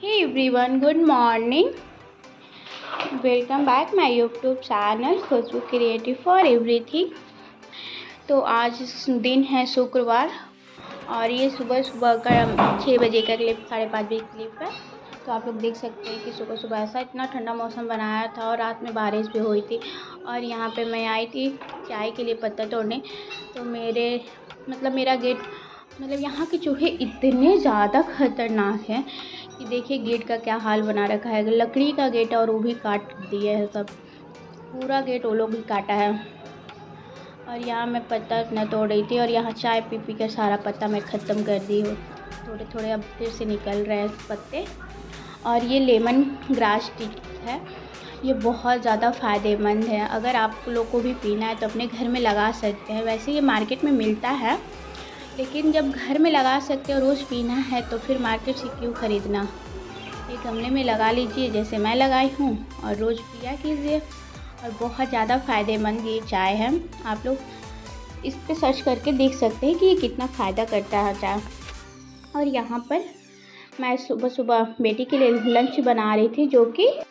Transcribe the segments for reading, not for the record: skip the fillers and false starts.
Hey everyone, good morning. Welcome back my YouTube channel Khushboo creative for everything. तो आज दिन है शुक्रवार और ये सुबह सुबह का 6 बजे का क्लिप, 5:30 बजे क्लिप है। तो आप लोग देख सकते हैं कि सुबह सुबह ऐसा इतना ठंडा मौसम बनाया था और रात में बारिश भी हुई थी। और यहाँ पे मैं आई थी चाय के लिए पत्ता तोड़ने। तो मेरा गेट यहाँ के चूहे इतने ज़्यादा खतरनाक हैं कि देखिए गेट का क्या हाल बना रखा है। लकड़ी का गेट है और वो भी काट दिया है, सब पूरा गेट वो लोग भी काटा है। और यहाँ मैं पत्ता अपना तोड़ रही थी और यहाँ चाय पी पी कर सारा पत्ता मैं ख़त्म कर दी हूँ। थोड़े थोड़े अब फिर से निकल रहे हैं पत्ते। और ये लेमन ग्रास टी है, ये बहुत ज़्यादा फ़ायदेमंद है। अगर आप लोग को भी पीना है तो अपने घर में लगा सकते हैं। वैसे ये मार्केट में मिलता है, लेकिन जब घर में लगा सकते हो, रोज़ पीना है तो फिर मार्केट से क्यों ख़रीदना। एक गमले में लगा लीजिए जैसे मैं लगाई हूँ और रोज़ पिया कीजिए। और बहुत ज़्यादा फ़ायदेमंद ये चाय है। आप लोग इस पे सर्च करके देख सकते हैं कि ये कितना फ़ायदा करता है चाय। और यहाँ पर मैं सुबह सुबह बेटी के लिए लंच बना रही थी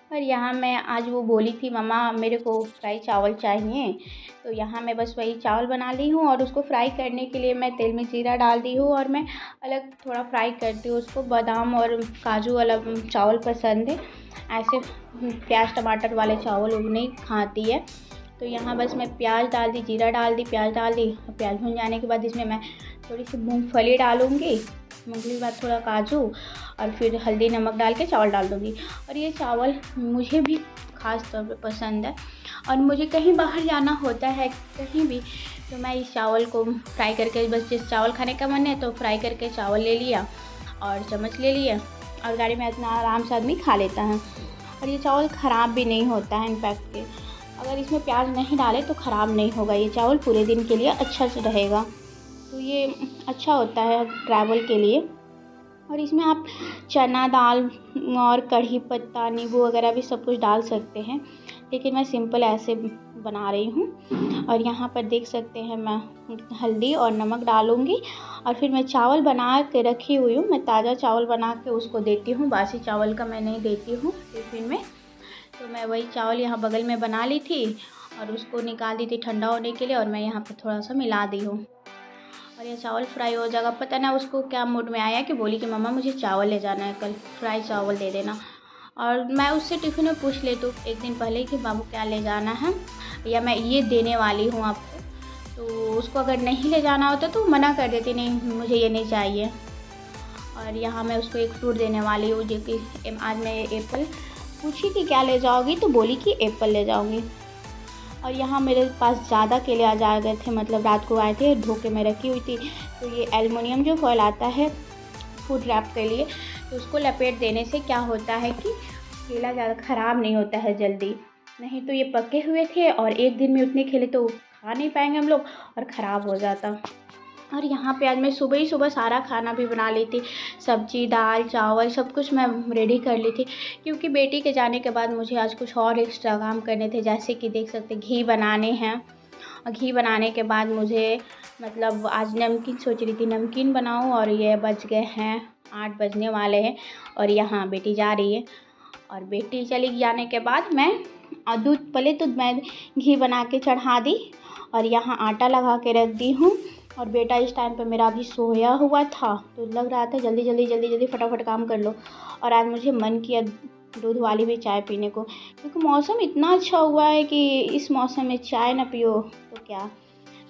और यहाँ मैं आज वो बोली थी मम्मा मेरे को फ्राई चावल चाहिए। तो यहाँ मैं बस वही चावल बना ली हूँ और उसको फ्राई करने के लिए मैं तेल में जीरा डाल दी हूँ और मैं अलग थोड़ा फ्राई करती हूँ उसको। बादाम और काजू वाला चावल पसंद है, ऐसे प्याज टमाटर वाले चावल वो नहीं खाती है। तो यहाँ बस मैं प्याज डाल दी, जीरा डाल दी, प्याज डाल दी। प्याज भून जाने के बाद इसमें मैं थोड़ी सी मूँगफली डालूँगी, मूँगफली के बाद थोड़ा काजू और फिर हल्दी नमक डाल के चावल डाल दूँगी। और ये चावल मुझे भी ख़ास तौर पे पसंद है और मुझे कहीं बाहर जाना होता है कहीं भी, तो मैं इस चावल को फ्राई करके, बस जिस चावल खाने का मन है तो फ्राई करके चावल ले लिया और चम्मच ले लिया और गाड़ी में इतना आराम से आदमी खा लेता है। और ये चावल ख़राब भी नहीं होता है। इनफैक्ट के अगर इसमें प्याज नहीं डाले तो ख़राब नहीं होगा, ये चावल पूरे दिन के लिए अच्छा से रहेगा। तो ये अच्छा होता है ट्रैवल के लिए। और इसमें आप चना दाल और कढ़ी पत्ता नींबू वगैरह भी सब कुछ डाल सकते हैं, लेकिन मैं सिंपल ऐसे बना रही हूँ। और यहाँ पर देख सकते हैं मैं हल्दी और नमक डालूँगी और फिर मैं चावल बना के रखी हुई हूँ। मैं ताज़ा चावल बना के उसको देती हूँ, बासी चावल का मैं नहीं देती हूँ टिफ़िन में। तो मैं वही चावल यहाँ बगल में बना ली थी और उसको निकाल दी थी ठंडा होने के लिए और मैं यहाँ पर थोड़ा सा मिला दी हूँ और ये चावल फ्राई हो जाएगा। पता ना उसको क्या मूड में आया कि बोली कि मम्मा मुझे चावल ले जाना है, कल फ्राई चावल दे देना। और मैं उससे टिफ़िन में पूछ लेती हूँ एक दिन पहले कि बाबू क्या ले जाना है या मैं ये देने वाली हूँ आपको। तो उसको अगर नहीं ले जाना होता तो मना कर देती, नहीं मुझे ये नहीं चाहिए। और यहाँ मैं उसको एक फ्रूट देने वाली हूँ, जो कि आज मैं एप्पल पूछी कि क्या ले जाओगी तो बोली कि एप्पल ले जाऊँगी। और यहाँ मेरे पास ज़्यादा केले आज आ गए थे, मतलब रात को आए थे, धो के मैं रखी हुई थी। तो ये एल्युमिनियम जो फॉयल आता है फूड रैप के लिए, तो उसको लपेट देने से क्या होता है कि केला ज़्यादा ख़राब नहीं होता है जल्दी। नहीं तो ये पके हुए थे और एक दिन में उतने केले तो खा नहीं पाएंगे हम लोग और ख़राब हो जाता। और यहाँ पे आज मैं सुबह ही सुबह सारा खाना भी बना ली थी, सब्जी दाल चावल सब कुछ मैं रेडी कर ली थी, क्योंकि बेटी के जाने के बाद मुझे आज कुछ और एक्स्ट्रा काम करने थे। जैसे कि देख सकते घी बनाने हैं और घी बनाने के बाद मुझे आज नमकीन सोच रही थी नमकीन बनाऊँ। और ये बज गए हैं 8 बजने वाले हैं और यहाँ बेटी जा रही है। और बेटी चली जाने के बाद मैं मैं घी बना के चढ़ा दी और यहाँ आटा लगा के रख दी हूँ। और बेटा इस टाइम पे मेरा अभी सोया हुआ था, तो लग रहा था जल्दी फटाफट काम कर लो। और आज मुझे मन किया दूध वाली भी चाय पीने को, क्योंकि मौसम इतना अच्छा हुआ है कि इस मौसम में चाय ना पियो तो क्या।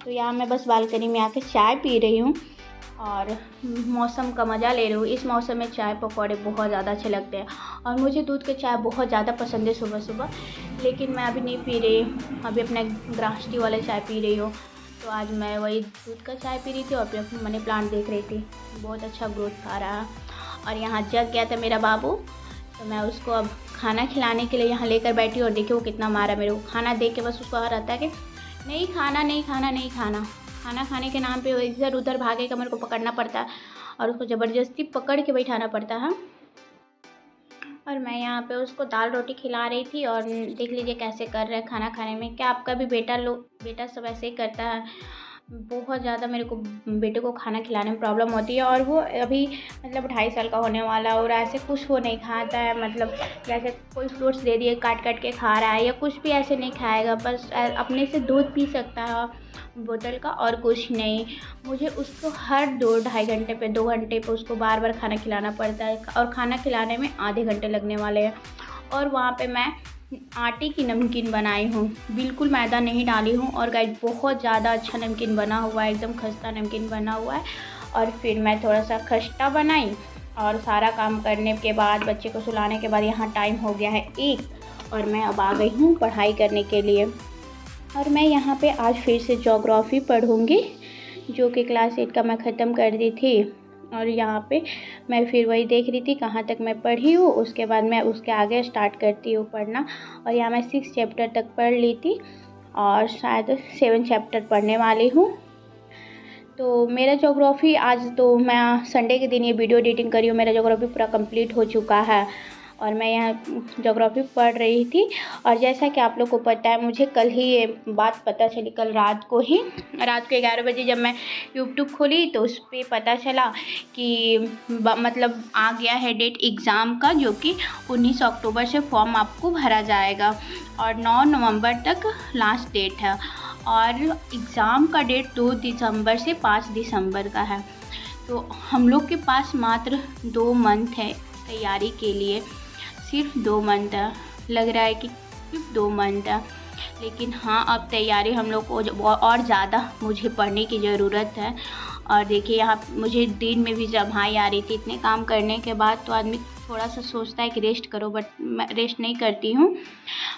तो यहाँ मैं बस बालकनी में आके चाय पी रही हूँ और मौसम का मज़ा ले रही हूँ। इस मौसम में चाय पकौड़े बहुत ज़्यादा अच्छे लगते हैं और मुझे दूध के चाय बहुत ज़्यादा पसंद है सुबह सुबह, लेकिन मैं अभी नहीं पी रही, अभी अपने ग्रास टी वाला चाय पी रही हूँ। तो आज मैं वही दूध का चाय पी रही थी और फिर अपनी मनी प्लांट देख रही थी, बहुत अच्छा ग्रोथ आ रहा है। और यहाँ जग गया था मेरा बाबू, तो मैं उसको अब खाना खिलाने के लिए यहाँ लेकर बैठी और देखिए वो कितना मारा मेरे को। खाना देख के बस उसको आ रहता है कि नहीं खाना नहीं खाना नहीं खाना। खाना खाने के नाम पे वो इधर उधर भागेगा, मेरे को पकड़ना पड़ता है और उसको ज़बरदस्ती पकड़ के बैठाना पड़ता है। और मैं यहाँ पे उसको दाल रोटी खिला रही थी और देख लीजिए कैसे कर रहे हैं खाना खाने में। क्या आपका भी बेटा सब ऐसे ही करता है? बहुत ज़्यादा मेरे को बेटे को खाना खिलाने में प्रॉब्लम होती है। और वो अभी मतलब 2.5 साल का होने वाला, और ऐसे कुछ वो नहीं खाता है, मतलब जैसे कोई फ्रूट्स दे दिए काट काट के खा रहा है या कुछ भी ऐसे नहीं खाएगा, बस अपने से दूध पी सकता है बोतल का, और कुछ नहीं। मुझे उसको हर 2-2.5 घंटे पे 2 घंटे पे उसको बार बार खाना खिलाना पड़ता है, और खाना खिलाने में आधे घंटे लगने वाले हैं। और वहाँ पे मैं आटे की नमकीन बनाई हूँ, बिल्कुल मैदा नहीं डाली हूँ। और गाइस बहुत ज़्यादा अच्छा नमकीन बना हुआ है, एकदम खस्ता नमकीन बना हुआ है। और फिर मैं थोड़ा सा खस्ता बनाई, और सारा काम करने के बाद बच्चे को सुलाने के बाद यहाँ टाइम हो गया है 1, और मैं अब आ गई हूँ पढ़ाई करने के लिए। और मैं यहाँ पे आज फिर से ज्योग्राफी पढ़ूँगी, जो कि क्लास 8 का मैं ख़त्म कर दी थी। और यहाँ पे मैं फिर वही देख रही थी कहाँ तक मैं पढ़ी हूँ, उसके बाद मैं उसके आगे स्टार्ट करती हूँ पढ़ना। और यहाँ मैं 6 चैप्टर तक पढ़ ली थी, और शायद 7 चैप्टर पढ़ने वाली हूँ। तो मेरा ज्योग्राफी आज, तो मैं संडे के दिन ये वीडियो एडिटिंग करी हूँ, मेरा ज्योग्राफी पूरा कंप्लीट हो चुका है। और मैं यहाँ ज्योग्राफी पढ़ रही थी। और जैसा कि आप लोग को पता है, मुझे कल ही ये बात पता चली, कल रात को 11 बजे जब मैं यूट्यूब खोली तो उस पर पता चला कि मतलब आ गया है डेट एग्ज़ाम का, जो कि 19 अक्टूबर से फॉर्म आपको भरा जाएगा, और 9 नवंबर तक लास्ट डेट है। और एग्ज़ाम का डेट 2 दिसंबर से 5 दिसंबर का है। तो हम लोग के पास मात्र 2 मंथ है तैयारी के लिए, सिर्फ 2 मंथ है, लग रहा है कि सिर्फ 2 मंथ है। लेकिन हाँ, अब तैयारी हम लोग को और ज़्यादा मुझे पढ़ने की ज़रूरत है। और देखिए यहाँ मुझे दिन में भी जब हाँ आ रही थी, इतने काम करने के बाद तो आदमी थोड़ा सा सोचता है कि रेस्ट करो, बट मैं रेस्ट नहीं करती हूँ।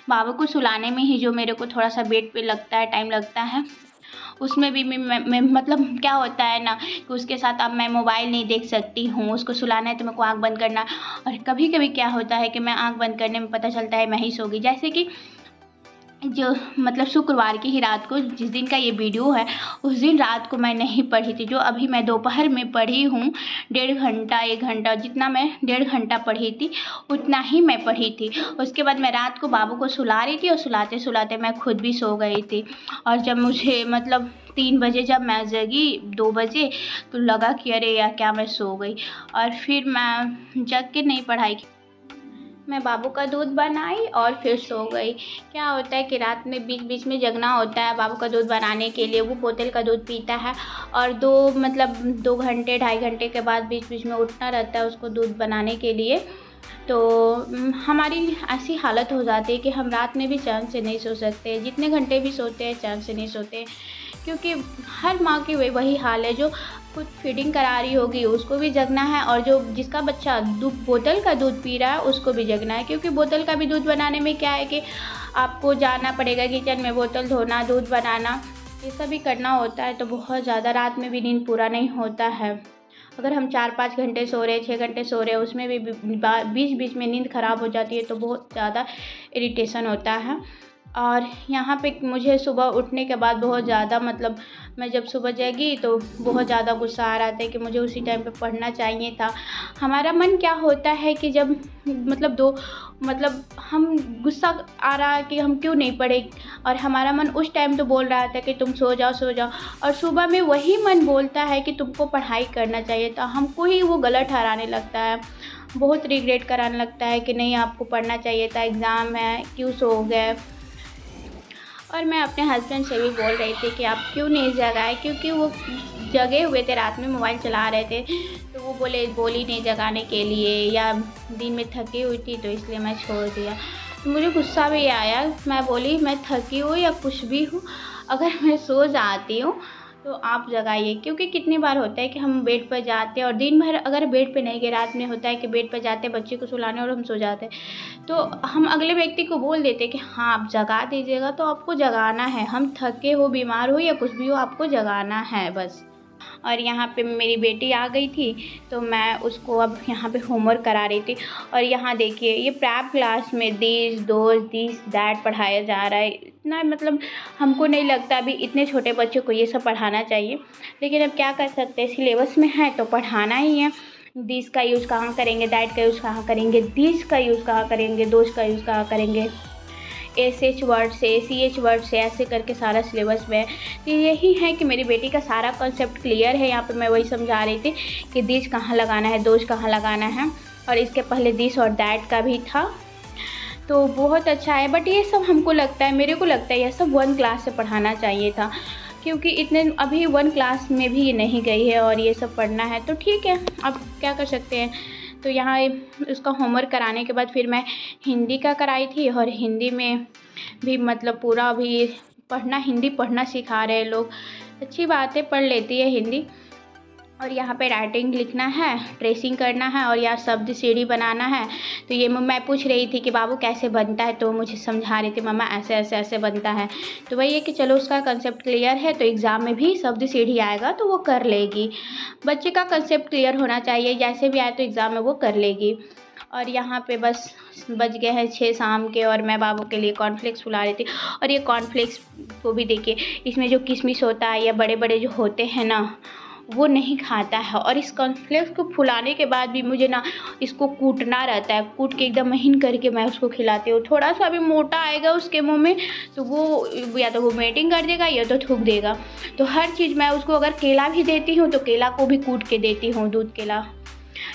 बाबा को सुलाने में ही जो मेरे को थोड़ा सा बेड पे लगता है, टाइम लगता है, उसमें भी मैं मतलब क्या होता है ना कि उसके साथ अब मैं मोबाइल नहीं देख सकती हूँ, उसको सुलाना है तो मेरे को आँख बंद करना। और कभी कभी क्या होता है कि मैं आँख बंद करने में पता चलता है मैं ही सो गई। जैसे कि जो मतलब शुक्रवार की ही रात को, जिस दिन का ये वीडियो है, उस दिन रात को मैं नहीं पढ़ी थी, जो अभी मैं दोपहर में पढ़ी हूँ 1.5 घंटा 1 घंटा, जितना मैं 1.5 घंटा पढ़ी थी उतना ही मैं पढ़ी थी। उसके बाद मैं रात को बाबू को सुला रही थी, और सुलाते सुलाते मैं खुद भी सो गई थी। और जब मुझे मतलब 3 बजे जब मैं जगी, 2 बजे, तो लगा कि अरे यार क्या मैं सो गई। और फिर मैं जग के नहीं पढ़ाई, मैं बाबू का दूध बनाई और फिर सो गई। क्या होता है कि रात में बीच बीच में जगना होता है बाबू का दूध बनाने के लिए, वो बोतल का दूध पीता है, और 2 घंटे 2.5 घंटे के बाद बीच बीच में उठना रहता है उसको दूध बनाने के लिए। तो हमारी ऐसी हालत हो जाती है कि हम रात में भी चैन से नहीं सो सकते, जितने घंटे भी सोते हैं चैन से नहीं सोते, क्योंकि हर माँ की वही हाल है। जो खुद फीडिंग करा रही होगी उसको भी जगना है, और जो जिसका बच्चा बोतल का दूध पी रहा है उसको भी जगना है, क्योंकि बोतल का भी दूध बनाने में क्या है कि आपको जाना पड़ेगा किचन में, बोतल धोना, दूध बनाना, ये सब भी करना होता है। तो बहुत ज़्यादा रात में भी नींद पूरा नहीं होता है। अगर हम 4-5 घंटे सो रहे, 6 घंटे सो रहे, उसमें भी बीच बीच में नींद ख़राब हो जाती है, तो बहुत ज़्यादा इरिटेशन होता है। और यहाँ पे मुझे सुबह उठने के बाद बहुत ज़्यादा मतलब मैं जब सुबह जागी तो बहुत ज़्यादा गुस्सा आ रहा था कि मुझे उसी टाइम पे पढ़ना चाहिए था। हमारा मन क्या होता है कि जब मतलब हम गुस्सा आ रहा है कि हम क्यों नहीं पढ़े, और हमारा मन उस टाइम तो बोल रहा था कि तुम सो जाओ सो जाओ, और सुबह में वही मन बोलता है कि तुमको पढ़ाई करना चाहिए था, हमको ही वो गलत ठहराने लगता है, बहुत रिग्रेट कराने लगता है कि नहीं आपको पढ़ना चाहिए था, एग्ज़ाम है, क्यों सो गए। और मैं अपने हस्बैंड से भी बोल रही थी कि आप क्यों नहीं जगाए, क्योंकि वो जगे हुए थे, रात में मोबाइल चला रहे थे, तो वो बोली नहीं जगाने के लिए, या दिन में थकी हुई थी तो इसलिए मैं छोड़ दिया। तो मुझे गुस्सा भी आया, मैं बोली मैं थकी हूँ या कुछ भी हूँ, अगर मैं सो जाती हूँ तो आप जगाइए। क्योंकि कितनी बार होता है कि हम बेड पर जाते हैं और दिन भर अगर बेड पे नहीं गए, रात में होता है कि बेड पर जाते हैं बच्चे को सुलाने और हम सो जाते हैं, तो हम अगले व्यक्ति को बोल देते हैं कि हाँ आप जगा दीजिएगा, तो आपको जगाना है, हम थके हो, बीमार हो या कुछ भी हो, आपको जगाना है बस। और यहाँ पे मेरी बेटी आ गई थी, तो मैं उसको अब यहाँ पे होमवर्क करा रही थी। और यहाँ देखिए ये प्रैप क्लास में दिस दोस दिस दैट पढ़ाया जा रहा है, इतना मतलब हमको नहीं लगता अभी इतने छोटे बच्चों को ये सब पढ़ाना चाहिए, लेकिन अब क्या कर सकते हैं, सिलेबस में है तो पढ़ाना ही है। दिस का यूज़ कहाँ करेंगे, दैट का यूज़ कहाँ करेंगे, दिस का यूज़ कहाँ करेंगे, दोस का यूज़ कहाँ करेंगे, SH वर्ड से CH वर्ड से ऐसे करके सारा सिलेबस में है। तो यही है कि मेरी बेटी का सारा कॉन्सेप्ट क्लियर है। यहाँ पे मैं वही समझा रही थी कि दिस कहाँ लगाना है, दोज कहाँ लगाना है, और इसके पहले दिस और दैट का भी था। तो बहुत अच्छा है। बट ये सब हमको लगता है, मेरे को लगता है, यह सब 1 क्लास से पढ़ाना चाहिए था, क्योंकि इतने अभी 1 क्लास में भी ये नहीं गई है और ये सब पढ़ना है। तो ठीक है, अब क्या कर सकते हैं। तो यहाँ उसका होमवर्क कराने के बाद फिर मैं हिंदी का कराई थी, और हिंदी में भी मतलब पूरा अभी हिंदी पढ़ना सिखा रहे हैं लोग। अच्छी बात है, पढ़ लेती है हिंदी। और यहाँ पे राइटिंग लिखना है, ट्रेसिंग करना है, और यहाँ शब्द सीढ़ी बनाना है। तो ये मैं पूछ रही थी कि बाबू कैसे बनता है, तो मुझे समझा रही थी मम्मा ऐसे ऐसे ऐसे बनता है। तो वही है कि चलो उसका कंसेप्ट क्लियर है, तो एग्ज़ाम में भी शब्द सीढ़ी आएगा तो वो कर लेगी। बच्चे का कंसेप्ट क्लियर होना चाहिए, जैसे भी आए तो एग्ज़ाम में वो कर लेगी। और यहाँ पे बस बज गए हैं 6 शाम के, और मैं बाबू के लिए कॉर्नफ्लेक्स फुला रही थी। और ये कॉर्नफ्लेक्स को भी देखिए, इसमें जो किशमिश होता है या बड़े बड़े जो होते हैं ना, वो नहीं खाता है। और इस कॉर्नफ्लेक्स को फुलाने के बाद भी मुझे ना इसको कूटना रहता है, कूट के एकदम महीन करके मैं उसको खिलाती हूँ। थोड़ा सा भी मोटा आएगा उसके मुंह में तो वो या तो वोमिटिंग कर देगा या तो थूक देगा। तो हर चीज़ मैं उसको, अगर केला भी देती हूँ तो केला को भी कूट के देती हूँ, दूध केला।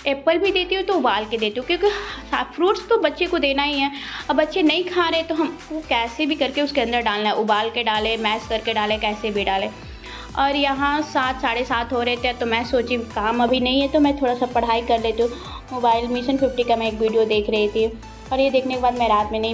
एप्पल भी देती हूँ तो उबाल के देती हूँ, क्योंकि फ्रूट्स तो बच्चे को देना ही है। अब बच्चे नहीं खा रहे तो हमको कैसे भी करके उसके अंदर डालना है, उबाल के डालें, मैश करके डालें, कैसे भी डालें। और यहाँ 7 साढ़े 7 हो रहे थे, तो मैं सोची काम अभी नहीं है तो मैं थोड़ा सा पढ़ाई कर लेती हूँ। मोबाइल मिशन 50 का मैं एक वीडियो देख रही थी, और ये देखने के बाद मैं रात में नहीं